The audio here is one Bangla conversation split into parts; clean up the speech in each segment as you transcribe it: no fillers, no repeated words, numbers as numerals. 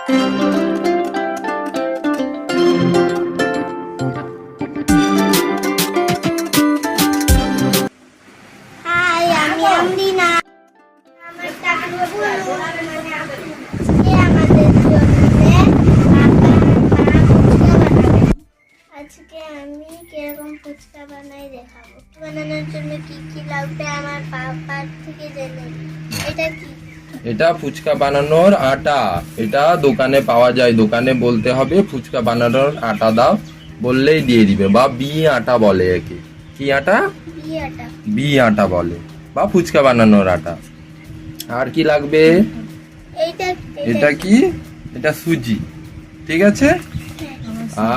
আজকে আমি কিরকম ফুচকা বানাই দেখাবো। বানানোর জন্য কি কি লাগবে আমার পাপার থেকে জেনে নিই। এটা কি? এটা ফুচকা বানানোর আটা। এটা দোকানে পাওয়া যায়। দোকানে বলতে হবে ফুচকা বানানোর আটা দাও, বললেই দিয়ে দিবে। বা বি আটা বলে একে। কি আটা? বি আটা বলে, বা ফুচকা বানানোর আটা। আর কি লাগবে? এটা কি? এটা সুজি, ঠিক আছে।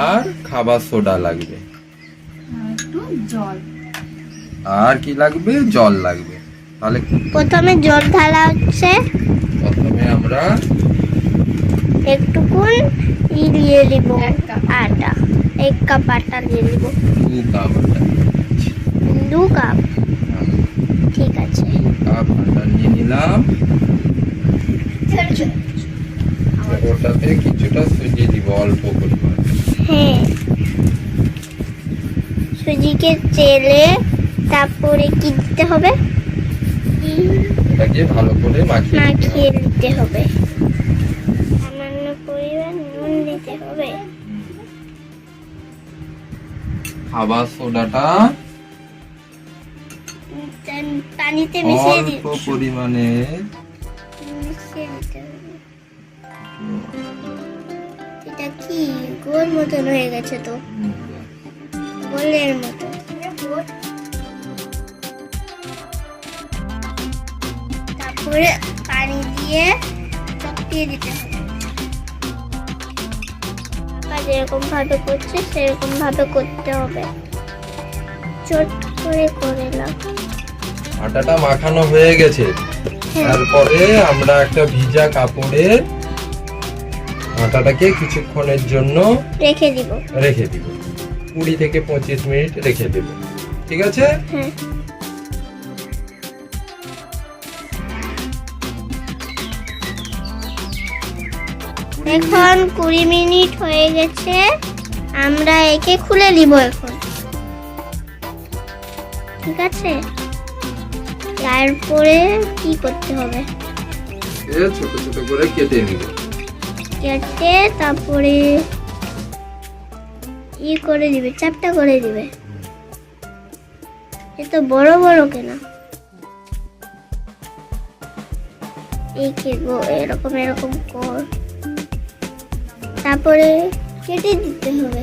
আর খাবার সোডা লাগবে, আর কি লাগবে? জল লাগবে। তাহলে প্রথমে জল ঢালা হচ্ছে। প্রথমে আমরা একটুকুন নিয়ে নিব আটা, 1 কাপ আটা নিয়ে নিব। 2 কাপ আটা। 2 কাপ, ঠিক আছে। কাপ আটা নিয়ে নিলাম। ওটাতে কিছুটা সুজি দিব, অল্প পরিমাণ। হ্যাঁ, সুজিকে চেলে তারপরে কি দিতে হবে? এটাকে ভালো করে মাখিয়ে দিতে হবে। সামান্য পরিমাণ নুন দিতে হবে। খাবার সোডাটা পানিতে মিশিয়ে দিতে অল্প পরিমাণে মিশিয়ে দিতে হবে। এটা কি গোল মতন হয়ে গেছে তো, গোলের মতো। তারপরে পানি দিয়ে চটকিয়ে দিতে হবে। যেরকম ভাবে করছে সেরকম ভাবে করতে হবে। চট করে করে নাও। আটাটা মাখানো হয়ে গেছে। তারপরে আমরা একটা ভিজা কাপড়ে আটাটাকে কিছুক্ষণের জন্য রেখে দিব। 20 থেকে 25 মিনিট রেখে দেব, ঠিক আছে। এখন 20 মিনিট হয়ে গেছে। আমরা একে খুলে নিব এখন, ঠিক আছে। তারপরে কি করতে হবে? ছোট ছোট করে কেটে নিব। কেটে তারপরে করে দিবে, চাপটা করে দিবে। এত বড় বড় কেন? এরকম এরকম কর, তারপরে কেটে দিতে হবে।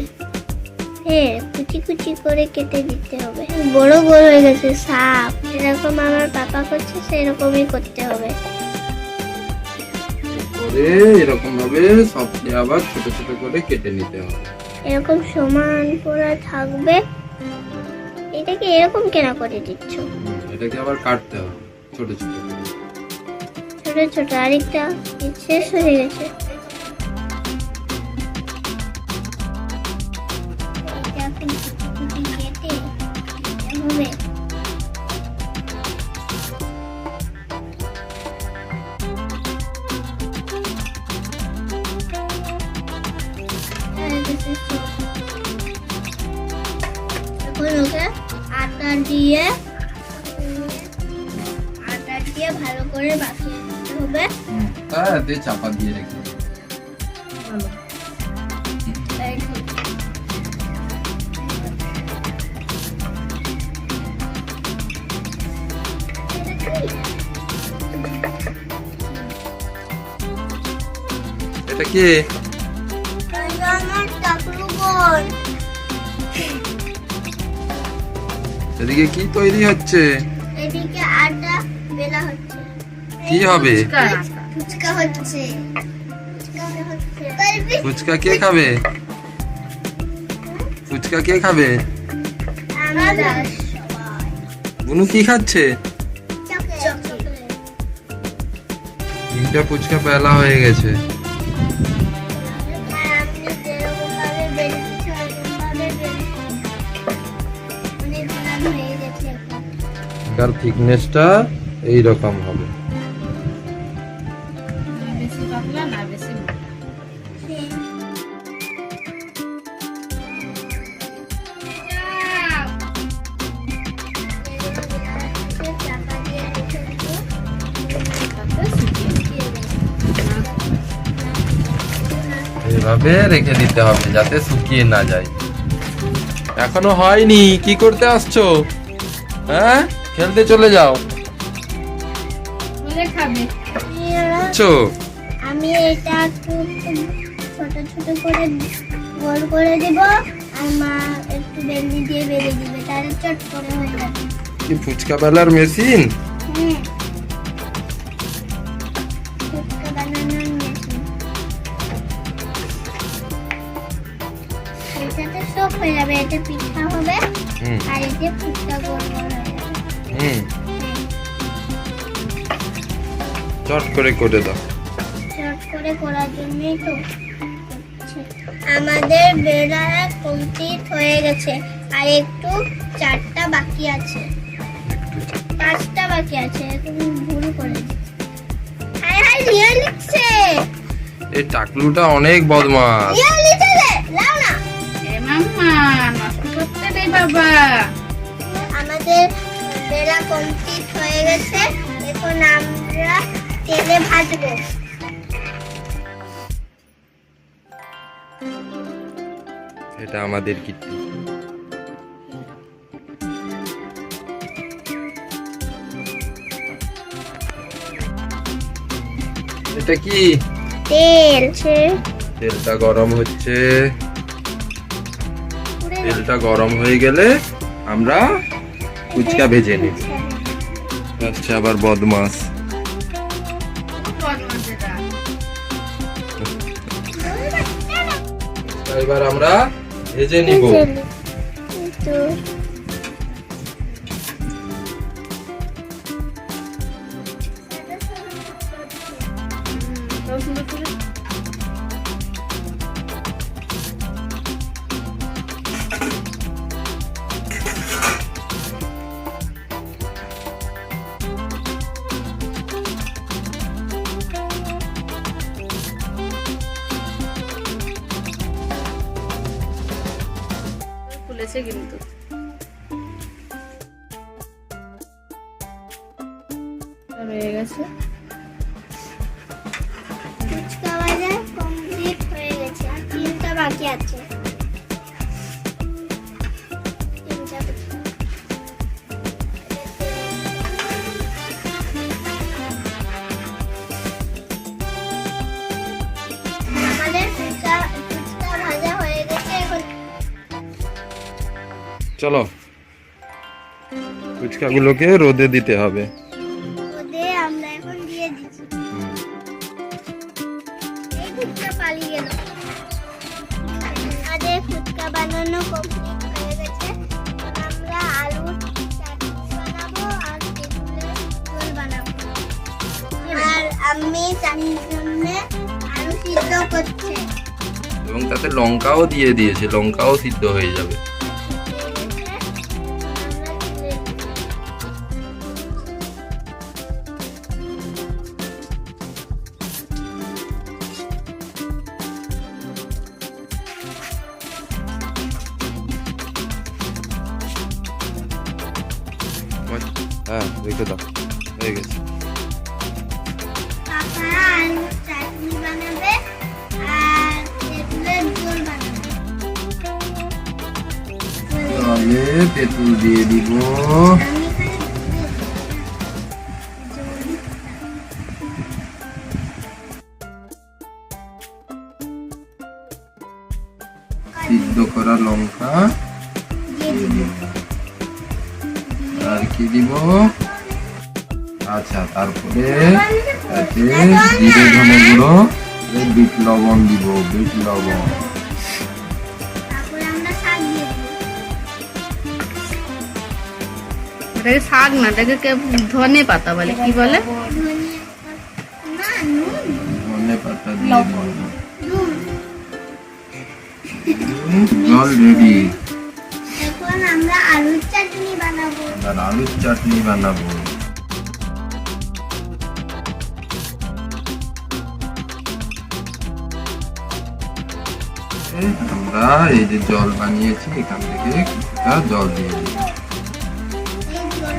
হ্যাঁ, কুচি কুচি করে কেটে দিতে হবে। বড় বড় হয়ে গেছে সাপ। যেরকম আমার পাপা করছে সেরকমই করতে হবে। এরকম ভাবে সবটি আবার ছোট ছোট করে কেটে নিতে হবে। এরকম সমান করে থাকবে। এটাকে এরকম কেন করে দিচ্ছ? এটাকে আবার কাটতে হবে ছোট ছোট ছোট ছোট। আরেকটা শেষ হয়ে গেছে। হবে আটা দিয়ে ভালো করে মাখিয়ে দিতে হবে। তাতে চাপা দিয়ে রেখে এটা কি? আমার টাকলু বোন। এদিকে কি তৈরি হচ্ছে? এদিকে আটা বেলা হচ্ছে। কি হবে? ফুচকা হচ্ছে। ফুচকা কে খাবে? ফুচকা কে খাবে? বুনু কি খাচ্ছে? তিনটা ফুচকা বেলা হয়ে গেছে। এটার থিকনেসটা এই রকম হবে। এভাবে রেখে দিতে হবে যাতে শুকিয়ে না যায়। এখনো হয়নি, কি করতে আসছো? হ্যাঁ, খেলতে চলে যাও। আচ্ছা, আমি এটা একটু ছোট ছোট করে গোল করে দিব, আর মা একটু বেলনি দিয়ে বেলে দিবে, তাহলে চট করে হয়ে যাবে। কি ফুচকা বেলার মেশিন? হ্যাঁ, ফুচকা বানানোর মেশিন। এটাতে সব হয়ে যাবে, এটা পিঠা হবে হুম আর এতে ফুচকা গোল গোল হয়ে যাবে। হুম, চট করে দাও। চট করে করার জন্যই তো আমাদের বেলা কমপ্লিট হয়ে গেছে, আর একটু 4টা বাকি আছে, 5টা বাকি আছে। এখন ভুল করে হাই হাই নিয়ে লিখছে, এই টাকলুটা অনেক বদমাস। নিয়ে লিখে দে লাও না। মাম্মা নষ্ট করতে নেই বাবা। আমাদের বেলা কমপ্লিট হয়ে গেছে, এখন আমরা তেলে ভাজবো। এটা আমাদের কীর্তি। এটা কি? তেল তেলটা গরম হচ্ছে। তেলটা গরম হয়ে গেলে আমরা ফুচকা ভেজে নিব। আচ্ছা, আবার বদমাস। এবার আমরা ভেজে নিব। খুলেছে কিন্তু হয়ে গেছে। ফুচকা ভাজা কমপ্লিট হয়ে গেছে, আর 3টা বাকি আছে। আমাদের ফুচকা ভাজা হয়ে গেছে। এখন চলো, ফুচকাগুলোকে রোদে দিতে হবে। ওদের আমরা এখন দিয়ে দিচ্ছি। এই ফুচকা পালিয়ে গেল। আমাদের ফুচকা বানানো কমপ্লিট হয়ে গেছে। এখন আমরা আলুর চাটনি বানাবো আর তেঁতুলের ঝোল বানাবো। আর আমি চাটনির জন্য আলু সিদ্ধ করছে। এবং তাতে লঙ্কাও দিয়ে দিয়েছে, লঙ্কাও সিদ্ধ হয়ে যাবে। হ্যাঁ, রেখে দাও, হয়ে গেছে। পাপা আলুর চাটনি বানাবে আর তেঁতুলের ঝোল বানাবে। তাহলে তেঁতুল দিয়ে দিব। আমি খালি সিদ্ধ করা লঙ্কা দিয়ে দিব। আর কি দিব? আচ্ছা, তারপরে তাতে জিরে ধনে গুঁড়ো, বিট লবণ দিব, বিট লবণ। তারপরে আমরা শাক দিয়ে দিব। এটাকে শাক না, এটাকে ধনে পাতা বলে, কি বলে? ধনিয়া না, নুন ধনে পাতা দিয়ে দিব। নুন। জল রেডি। এখন আমরা আলুর চাটনি বানাবো। আর আলুর চাটনি বানাবো। আমরা এই যে জল বানিয়েছি এখান থেকে কিছুটা জল দিয়ে দিই। এই জল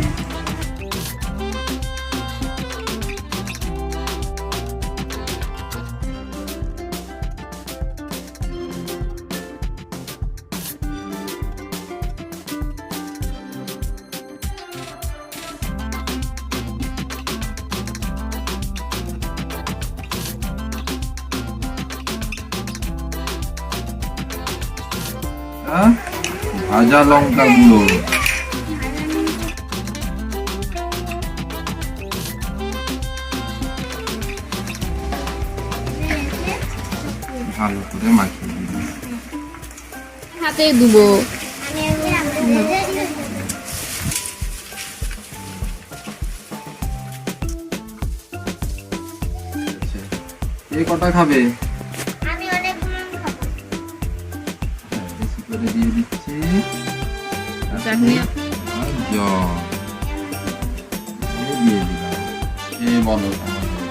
ভাজা লঙ্কা গুঁড়ো, ভালো করে মাখিয়ে দিই। হাতে দুবো। আমি এগুলো কে কটা খাবে? আমি অনেকগুলো খাবো। বেশি করে দিয়ে দিচ্ছি। চাটনি আর জল এই দিয়ে দিলাম। এ বলো আমার বলো।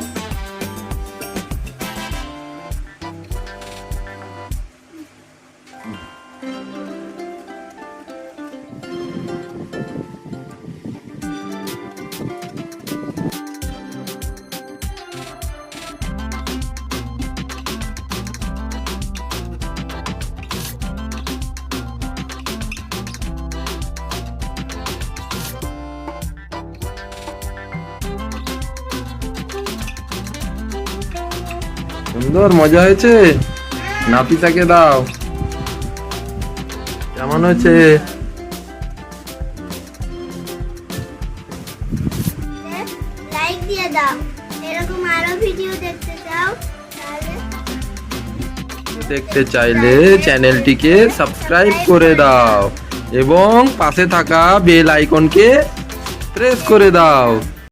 সুন্দর, মজা হয়েছে? নাপিতাকে দাও। কেমন হয়েছে? লাইক দিয়ে দাও। এরকম আরো ভিডিও দেখতে চাও তাহলে দেখতে চাইলে চ্যানেলটিকে সাবস্ক্রাইব করে দাও এবং পাশে থাকা বেল আইকনকে প্রেস করে দাও।